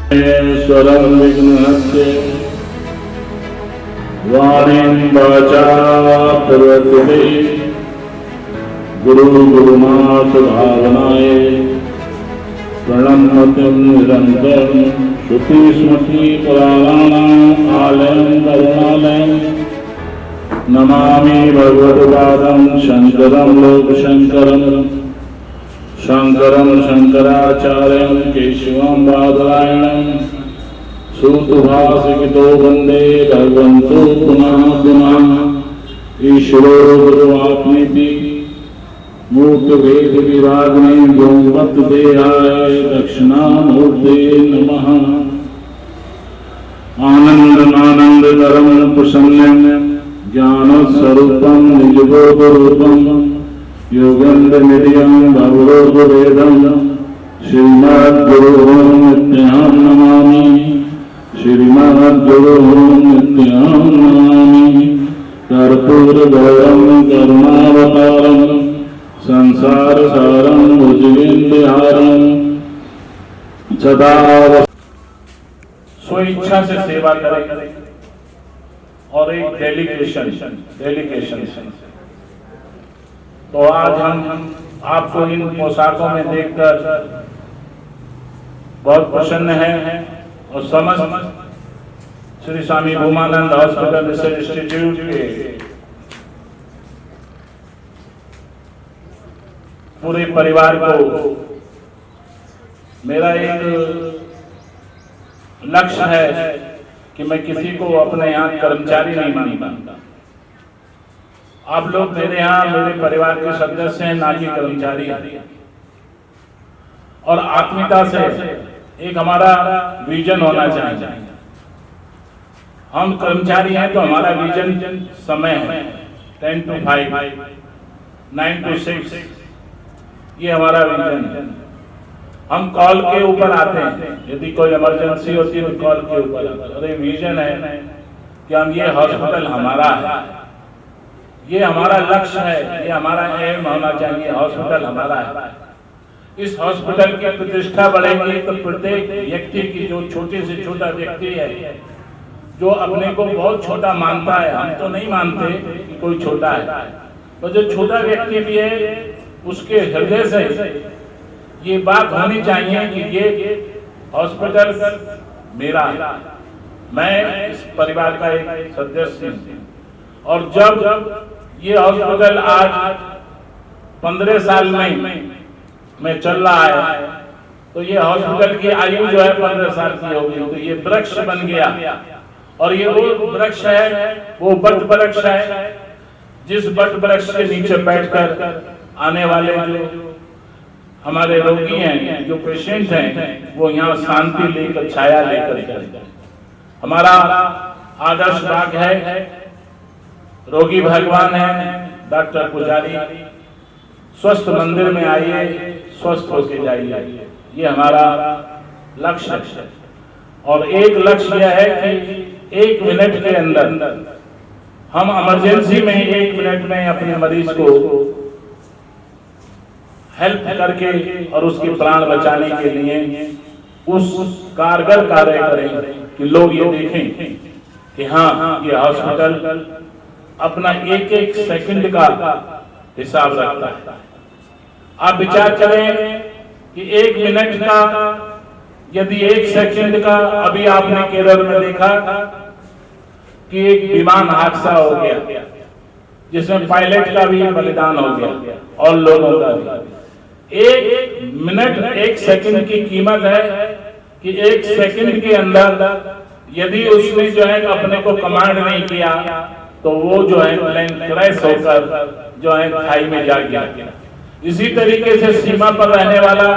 स्वरं विघ्नहस्ते वाणीं वाचा प्रवर्तते गुरुनाथ भावनाय प्रणम्यतिं निरन्तरं श्रुतिस्मृतिपुराणानाम् आलयं करुणालयं नमामि भगवत्पादं शङ्करं लोकशङ्करं शङ्करं शङ्कराचार्यं केशवं बादरायणं सूतभासितो वन्दे भगवन्तो पुनः पुनः ईश्वरो गुरुरात्मेति मूर्तिभेद विभागिने व्योमवद्देहाय दक्षिणामूर्ते नमः। आनन्दमानन्दकरं प्रसन्नं ज्ञानस्वरूपं निजबोधरूपं योगेन्द्रनिलयं भवरोगवेदं श्रीमद्गुरुं नित्यं नमामि श्रीमद्गुरुं नित्यं नमामि। कर्पूरगौरं करुणावतारं संसारसारं भुजगेन्द्रहारं सदा स्वेच्छा से सेवा करें और एक डेलीकेशन। तो आज हम आपको इन पोशाकों में देखकर बहुत प्रसन्न हैं और समस्त Shri Swami Bhumanand hospital research institute के पूरे परिवार को मेरा एक लक्ष्य है कि मैं किसी को अपने यहाँ कर्मचारी नहीं मानता। आप लोग मेरे यहाँ मेरे परिवार के सदस्य हैं, ना कि कर्मचारी हैं। और आत्मीयता से एक हमारा विजन होना चाहिए। हम कर्मचारी हैं तो हमारा विजन समय है 10 to 5, 9 to 6, ये हमारा विजन है। हम कॉल के ऊपर आते हैं, यदि कोई इमरजेंसी होती है तो कॉल के ऊपर आते हैं। और ये विजन है कि हम ये हॉस्पिटल हमारा है, ये हमारा लक्ष्य है, ये हमारा एम होना चाहिए, हॉस्पिटल हमारा है। इस हॉस्पिटल की प्रतिष्ठा बढ़ेगी तो प्रत्येक व्यक्ति की, जो छोटे से छोटा व्यक्ति है, जो अपने को बहुत छोटा मानता है, हम तो नहीं मानते कि कोई छोटा है, तो जो छोटा व्यक्ति भी है उसके हृदय से ये बात होनी चाहिए कि ये हॉस्पिटल मेरा है, मैं इस परिवार का एक सदस्य हूं। और जब ये हॉस्पिटल आज 15 साल में चल रहा है, तो ये हॉस्पिटल की आयु जो है 15 साल की होगी, तो ये वृक्ष बन गया। और ये वो वृक्ष है, वो बट वृक्ष है, जिस बट वृक्ष के नीचे बैठकर आने वाले जो हमारे रोगी हैं, जो पेशेंट हैं, वो यहाँ शांति लेकर, छाया लेकर जाएंगे। हमारा आदर्श बाग है, रोगी भगवान है, डॉक्टर पुजारी, स्वस्थ मंदिर में आइए, स्वस्थ होके जाइए, ये हमारा लक्ष्य है। और एक लक्ष्य यह है कि 1 मिनट के अंदर हम इमरजेंसी में 1 मिनट में अपने मरीज को हेल्प करके और उसके प्राण बचाने के लिए उस कारगर कार्य करें कि लोग ये देखें कि हाँ, ये हॉस्पिटल अपना एक सेकंड का हिसाब रखता है। आप विचार करें कि 1 मिनट का, यदि 1 सेकंड का, अभी आपने केरल में देखा कि एक विमान हादसा हो गया जिसमें पायलट का भी बलिदान हो गया और लोगों का भी। 1 मिनट 1 सेकंड की कीमत है कि 1 सेकंड के अंदर यदि उसने जो है अपने को कमांड नहीं किया तो वो जो है प्लेन क्रैश होकर जो है खाई में जा गया। इसी तरीके से सीमा पर रहने वाला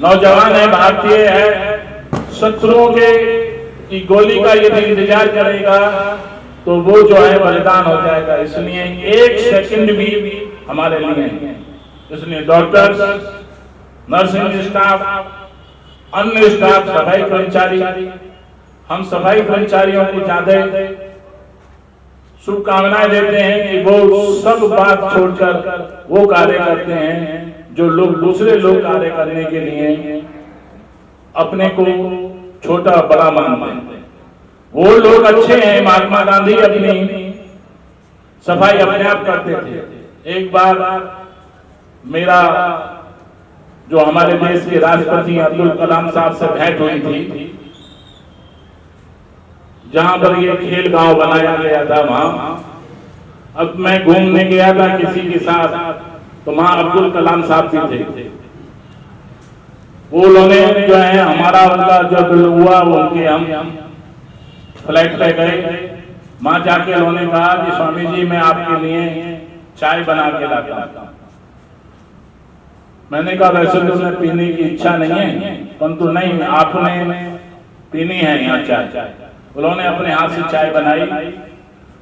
नौजवान है, भारतीय है, शत्रुओं के की गोली का यदि इंतजार करेगा तो वो जो है बलिदान हो जाएगा। इसलिए 1 सेकंड भी हमारे लिए है। इसलिए डॉक्टर्स, नर्सिंग स्टाफ, अन्य स्टाफ, सफाई कर्मचारी, हम सफाई कर्मचारियों को ज्यादा शुभकामनाएं देते हैं कि वो सब बात छोड़कर वो कार्य करते हैं जो लोग दूसरे लोग कार्य करने के लिए अपने को छोटा बड़ा मानते हैं। वो लोग अच्छे हैं। महात्मा गांधी अपनी सफाई अपने आप करते थे। एक बार मेरा जो हमारे देश के राष्ट्रपति अब्दुल कलाम साहब से भेंट हुई थी, जहां पर ये खेल गांव बनाया गया था वहां। अब मैं घूमने गया था किसी के साथ, तो वहां अब्दुल कलाम साहब भी थे। वो लोगों जो है हमारा उनका जब हुआ उनके हम फ्लाइट पे गए। वहां जाके उन्होंने कहा कि स्वामी जी मैं आपके लिए चाय बना के लाता हूं। मैंने कहा वैसे तो मैं पीने की इच्छा नहीं है, परंतु नहीं आपने पीनी है यहाँ चाय। उन्होंने अपने हाथ से चाय बनाई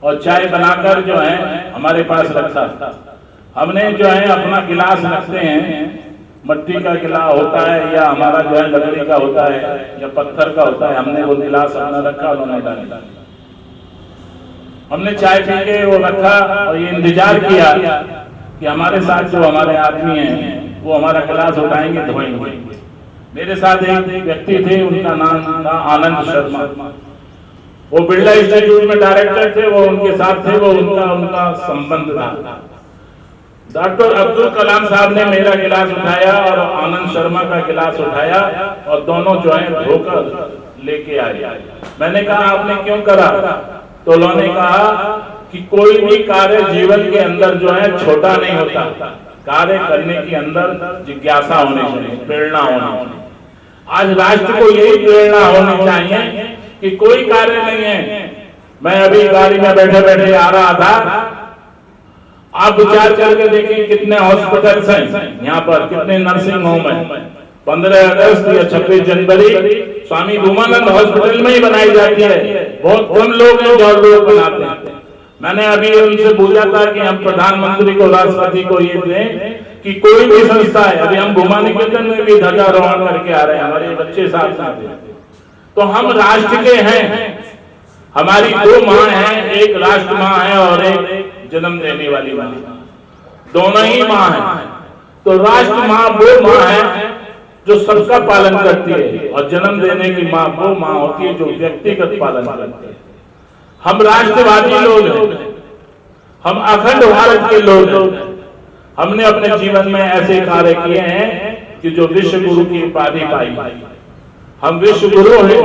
और चाय बनाकर जो है हमारे पास रखा। हमने जो है अपना गिलास रखते हैं, मिट्टी का गिलास होता है या हमारा जो है लकड़ी का होता है या पत्थर का होता है। हमने वो गिलास अपना रखा, उन्होंने डाला। हमने चाय पी के वो रखा और ये इंतजार किया कि हमारे साथ जो हमारे आदमी हैं वो हमारा गिलास उठाएंगे, धोएंगे। मेरे साथ एक व्यक्ति थे, उनका नाम था आनंद शर्मा। वो बिरला इंस्टीट्यूट में डायरेक्टर थे, वो उनके साथ थे, वो उनका संबंध था। डॉक्टर अब्दुल कलाम साहब ने मेरा गिलास उठाया और आनंद शर्मा का गिलास उठाया और दोनों जो है धोकर लेके आए। मैंने कहा आपने क्यों करा? तो उन्होंने कहा कि कोई भी कार्य जीवन के अंदर जो है छोटा नहीं होता। कार्य करने के अंदर जिज्ञासा होनी चाहिए, प्रेरणा होनी चाहिए। आज राष्ट्र को यही प्रेरणा होनी चाहिए कि कोई कार्य नहीं है। मैं अभी गाड़ी में बैठे बैठे आ रहा था, आप विचार करके देखिए कितने हॉस्पिटल्स हैं यहाँ पर, कितने नर्सिंग होम है। 15 अगस्त या 26 जनवरी स्वामी भूमानंद हॉस्पिटल में ही बनाई जाती है। बहुत कम लोग हैं जो लोग बनाते हैं। मैंने अभी उनसे पूछा था कि हम प्रधानमंत्री को, राष्ट्रपति को ये दें कि कोई भी संस्था है। अभी हम भूमा निकेतन में भी ध्वजारोहण करके आ रहे हैं, हमारे बच्चे साथ साथ हैं। तो हम राष्ट्र के हैं। हमारी 2 माँ हैं, एक राष्ट्र माँ है और एक जन्म देने वाली माँ। दोनों ही माँ हैं। तो राष्ट्र माँ वो माँ है जो सबका पालन करती है और जन्म देने की माँ वो माँ होती है जो व्यक्तिगत पालन करती है। हम राष्ट्रवादी लोग हैं, हम अखंड भारत के लोग हैं। हमने अपने जीवन में ऐसे कार्य किए हैं कि जो विश्व गुरु की उपाधि पाई। हम विश्व गुरु हैं,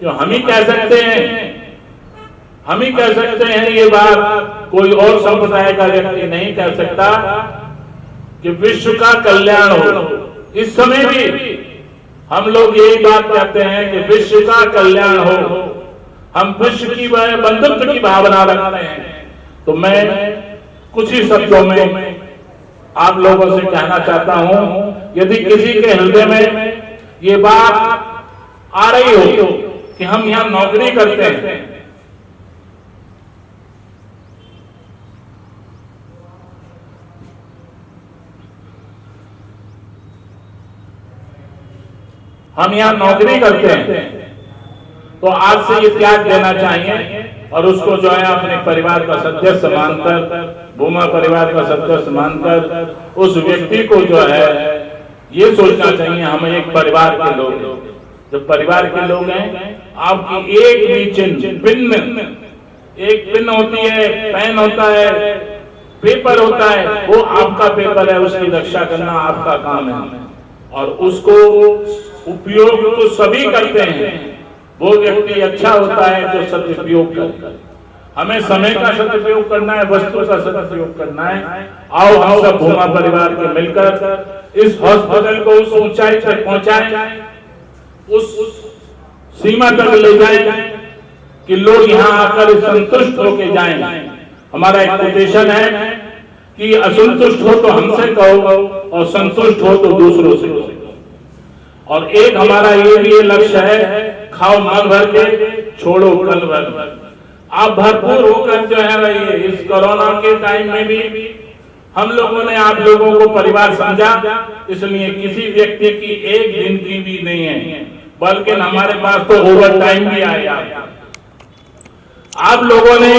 जो हम ही कह सकते हैं, हम ही कह सकते हैं। ये बात कोई और संप्रदाय का व्यक्ति नहीं कह सकता कि विश्व का कल्याण हो। इस समय भी हम लोग यही बात कहते हैं कि विश्व का कल्याण हो। हम विश्व की बंधुत्व की भावना रखते हैं। तो मैं कुछ ही शब्दों में आप लोगों से कहना चाहता हूं, यदि किसी के हृदय में ये बात आ रही हो कि हम यहाँ नौकरी करते हैं, हम यहाँ नौकरी करते हैं, तो आज से ये त्याग देना चाहिए और उसको जो है अपने परिवार का सदस्य मानकर, भूमा परिवार का सदस्य मानकर उस व्यक्ति को जो है ये सोचना चाहिए हम एक परिवार के लोग हैं। जब परिवार के लोग हैं, आपकी एक भी चिन्ह पिन, एक पिन होती है, पेन होता है, पेपर होता है, वो आपका पेपर है, उसकी रक्षा करना आपका काम है। और उसको उपयोग तो सभी करते हैं, वो व्यक्ति अच्छा होता है जो सदुपयोग करता है। हमें समय का सदुपयोग करना है, वस्तु का सदुपयोग करना है। आओ हम सब भूमा परिवार के मिलकर इस हॉस्पिटल को उस ऊंचाई तक पहुंचाएं, उस सीमा तक ले जाएं कि लोग यहाँ आकर संतुष्ट होके जाएं। हमारा एक कोटेशन है कि असंतुष्ट हो तो हमसे कहो और संतुष्ट हो तो दूसरों से कहो। और एक हमारा ये भी लक्ष्य है, खाओ मन भर के, छोड़ो कल भर। आप भरपूर होकर जो है रहिए। इस कोरोना के टाइम में भी हम लोगों ने आप लोगों को परिवार समझा, इसलिए किसी व्यक्ति की एक दिन की भी नहीं है, बल्कि हमारे पास तो ओवर टाइम भी आया। आप लोगों ने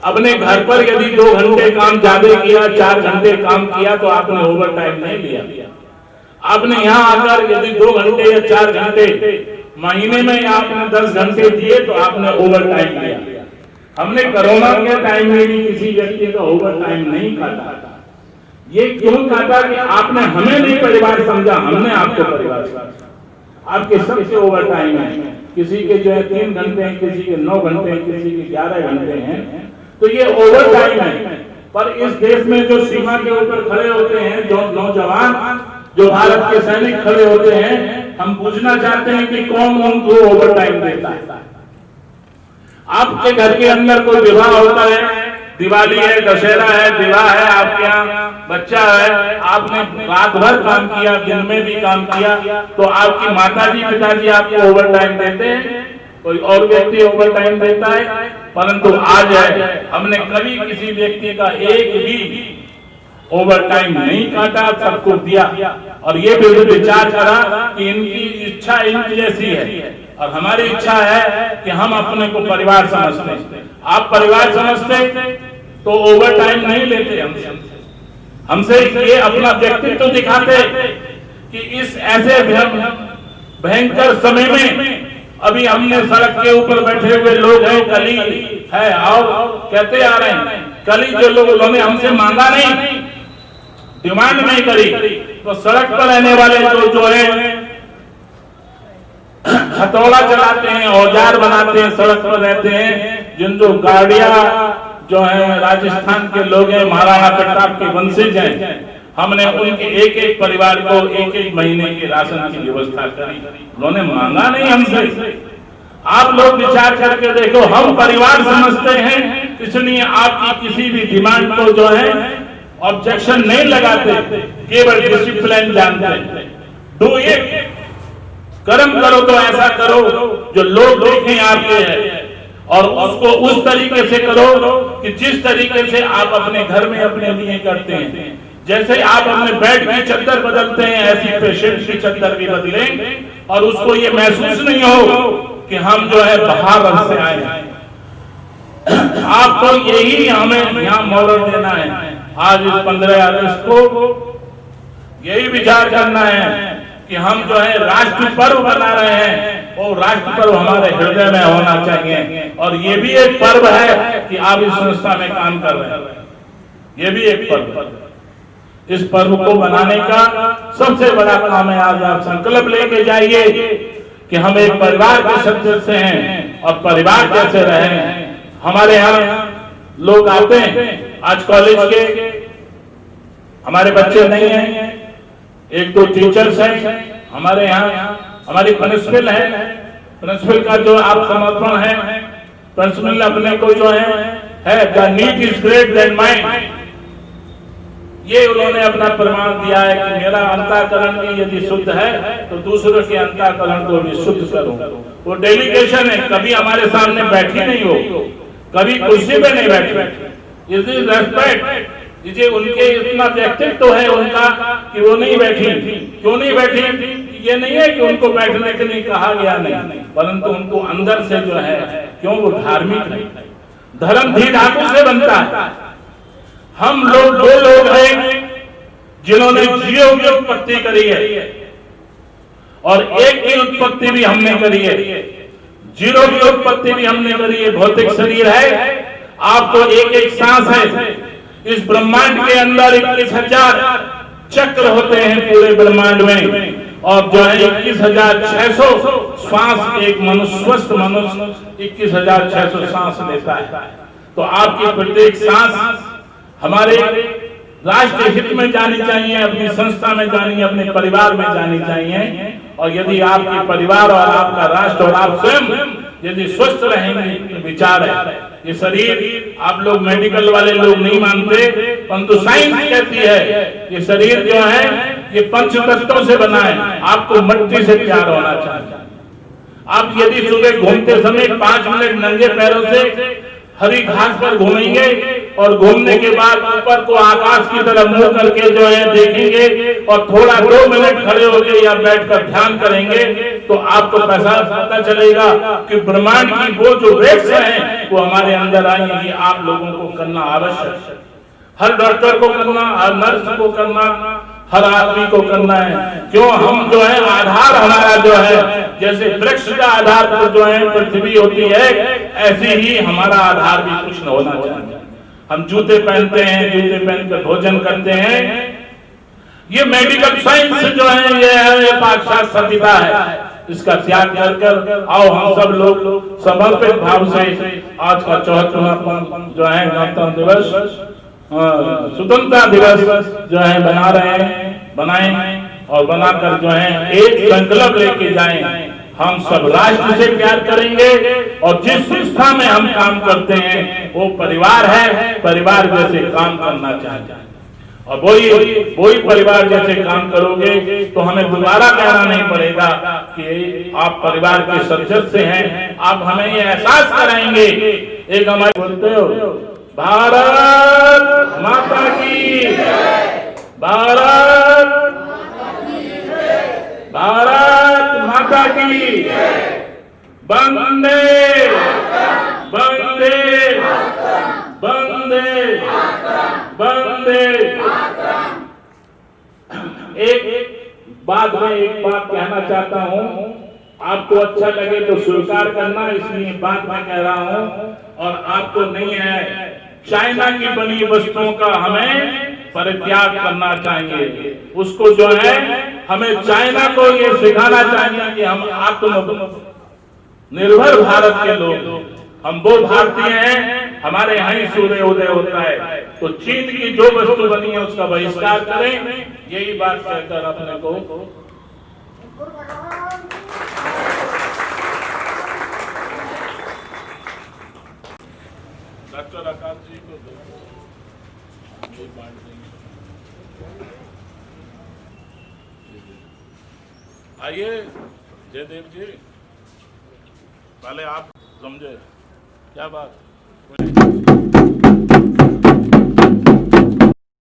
अपने घर पर यदि 2 घंटे काम ज्यादा किया, 4 घंटे काम किया, तो आपने ओवर टाइम नहीं लिया। आपने यहाँ आकर यदि 2 घंटे या 4 घंटे महीने में आपने 10 घंटे दिए तो आपने ओवर टाइम दिया। हमने कोरोना के टाइम में भी किसी व्यक्ति का ओवर टाइम नहीं काटा। ये क्यों काटा कि आपने हमें नहीं परिवार समझा, हमने आपको परिवार समझा। आपके सबसे ओवर टाइम है, किसी के जो है 3 घंटे हैं, किसी के 9 घंटे हैं, किसी के 11 घंटे हैं, तो ये ओवर टाइम है। पर इस देश में जो सीमा के ऊपर खड़े होते हैं, जो नौजवान, जो भारत के सैनिक खड़े होते हैं, हम पूछना चाहते हैं कि कौन उनको ओवर टाइम देता है। आपके घर के अंदर कोई विवाह होता है, दिवाली है, दशहरा है, विवाह है, आपके यहाँ बच्चा है, आपने रात भर काम किया, दिन में भी काम किया, तो आपकी माताजी पिताजी आपको ओवर टाइम देते हैं, कोई और व्यक्ति ओवर टाइम देता है। परंतु आज है, हमने कभी किसी व्यक्ति का एक भी ओवर टाइम नहीं काटा, सबको दिया। और ये भी विचार करा कि इनकी इच्छा इनकी जैसी है और हमारी इच्छा है कि हम अपने को परिवार समझते हैं। आप परिवार समझते तो ओवर टाइम नहीं लेते हमसे ये अपना व्यक्तित्व दिखाते कि इस ऐसे भयंकर समय में अभी हमने सड़क के ऊपर बैठे हुए लोग हैं, कली है और कहते आ रहे हैं, कली जो लोग उन्होंने हमसे मांगा नहीं, डिमांड नहीं करी, तो सड़क पर रहने वाले जो है हथौड़ा चलाते हैं, औजार बनाते हैं, सड़क पर रहते हैं, जिन जो गाड़ियां जो है राजस्थान के लोग हैं, महाराणा प्रताप के वंशज हैं, हमने उनके एक एक परिवार को एक एक महीने के राशन की व्यवस्था करी। उन्होंने मांगा नहीं हमसे। आप लोग विचार करके देखो, हम परिवार समझते हैं, इसलिए आपकी किसी भी डिमांड को जो है ऑब्जेक्शन नहीं लगाते, केवल डिसिप्लिन जानते हैं। डू इट, कर्म करो तो ऐसा करो जो लोग देखें आपके हैं, और उसको उस तरीके से करो कि जिस तरीके से आप अपने घर में अपने लिए करते हैं। जैसे आप अपने बेड की चादर बदलते हैं, ऐसी पेशेंट की चादर भी बदलें और उसको ये महसूस नहीं हो कि हम जो है बाहर से आए हैं। आपको यही हमें यहाँ मॉरल देना है। आज इस 15 अगस्त को यही विचार करना है कि हम जो है राष्ट्र पर्व बना रहे हैं, और राष्ट्र पर्व हमारे हृदय में होना चाहिए। और ये भी एक पर्व है कि आप इस संस्था में काम कर रहे हैं, ये भी एक पर्व है। इस पर्व को बनाने का सबसे बड़ा काम है, आज आप संकल्प लेके जाइए कि हम एक परिवार के सदस्य हैं और परिवार कैसे रहें। हमारे यहाँ लोग आते हैं, आज कॉलेज के हमारे बच्चे नहीं हैं, 1-2 टीचर्स हैं हमारे यहाँ, हमारी प्रिंसिपल है, प्रिंसिपल का जो आप समर्पण है, प्रिंसिपल अपने को जो है the need is great than mind, ये उन्होंने अपना प्रमाण दिया है कि मेरा अंतःकरण भी यदि शुद्ध है तो दूसरों के अंतःकरण को भी शुद्ध करो। वो डेलीगेशन है, कभी हमारे सामने बैठी नहीं हो, कभी कुर्सी पे नहीं बैठी, इज रेस्पेक्ट, ये उनके इतना व्यक्तित्व है उनका कि वो नहीं बैठी। क्यों नहीं बैठी? ये नहीं है कि उनको बैठने के लिए कहा गया नहीं, परंतु उनको अंदर से जो है, क्यों वो धार्मिक है, धर्म भी धातु से बनता है। हम लोग 2 लोग हैं जिन्होंने जीव की उत्पत्ति करी है और एक की उत्पत्ति भी हमने करी है, जीरो की उत्पत्ति भी हमने करी है। भौतिक शरीर है, आपको एक एक सांस है। इस ब्रह्मांड के अंदर 21,000 चक्र होते हैं पूरे ब्रह्मांड में, और जो है 21,600 श्वास एक मनुष्य, स्वस्थ मनुष्य 21,600 सांस लेता है। तो आपकी प्रत्येक सांस हमारे राष्ट्र हित में जानी चाहिए, अपनी संस्था में जानी, अपने परिवार में जानी चाहिए। और यदि आपके परिवार और आपका राष्ट्र और आप स्वयं यदि स्वस्थ रहेंगे, तो विचार है ये शरीर, आप लोग मेडिकल वाले लोग नहीं मानते, परंतु साइंस कहती है ये शरीर जो है ये 5 तत्वों से बना है। आपको मिट्टी से प्यार होना चाहिए। आप यदि सुबह घूमते समय 5 मिनट नंगे पैरों से हरी घास पर घूमेंगे और घूमने के बाद ऊपर को आकाश की तरफ मुंह करके जो है देखेंगे और थोड़ा 2 मिनट खड़े होकर या बैठकर ध्यान करेंगे, तो आपको पता चलेगा कि ब्रह्मांड की वो जो वेव्स हैं वो हमारे अंदर आएंगी। आप लोगों को करना आवश्यक है, हर डॉक्टर को करना, हर नर्स को करना, हर आदमी को करना है। क्यों हम जो है आधार हमारा जो है, जैसे वृक्ष का आधार पर जो है पृथ्वी होती है, ऐसे ही हमारा आधार भी कुछ न होना चाहिए। हम जूते पहनते हैं, जूते पहनकर भोजन करते हैं, ये मेडिकल साइंस जो है ये पाश्चात्य सभ्यता है, इसका त्याग कर आओ हम सब लोग समर्पित भाव से आज का 74वां जो है गणतंत्र दिवस, स्वतंत्रता दिवस जो है बना रहे हैं, बनाएं और बनाकर जो है एक संकल्प लेके जाएं। हम सब राष्ट्र से प्यार करेंगे और जिस संस्था में हम काम करते हैं वो परिवार है, परिवार जैसे काम करना चाहते हैं और वही परिवार जैसे काम करोगे तो हमें दोबारा कहना नहीं पड़ेगा कि आप परिवार के सदस्य हैं। आप हमें ये एहसास कराएंगे। एक हमारे बोलते हो भारत माता की, भारत माता की, वंदे वंदे वंदे वंदे। एक बात कहना चाहता हूँ, आपको अच्छा लगे तो स्वीकार करना, इसलिए बात मैं कह रहा हूँ। और आपको नहीं है, चाइना की बनी वस्तुओं का हमें परित्याग करना चाहिए। उसको जो है हमें चाइना को ये सिखाना चाहिए कि हम आत्मनिर्भर भारत के लोग, हम वो भारतीय हैं, हमारे यहाँ ही सूर्य उदय होता है। तो चीन की जो वस्तु बनी है उसका बहिष्कार करें, यही बात कहकर अपने को डॉक्टर आकाश जी को आइए। जयदेव जी, पहले आप समझे क्या बात।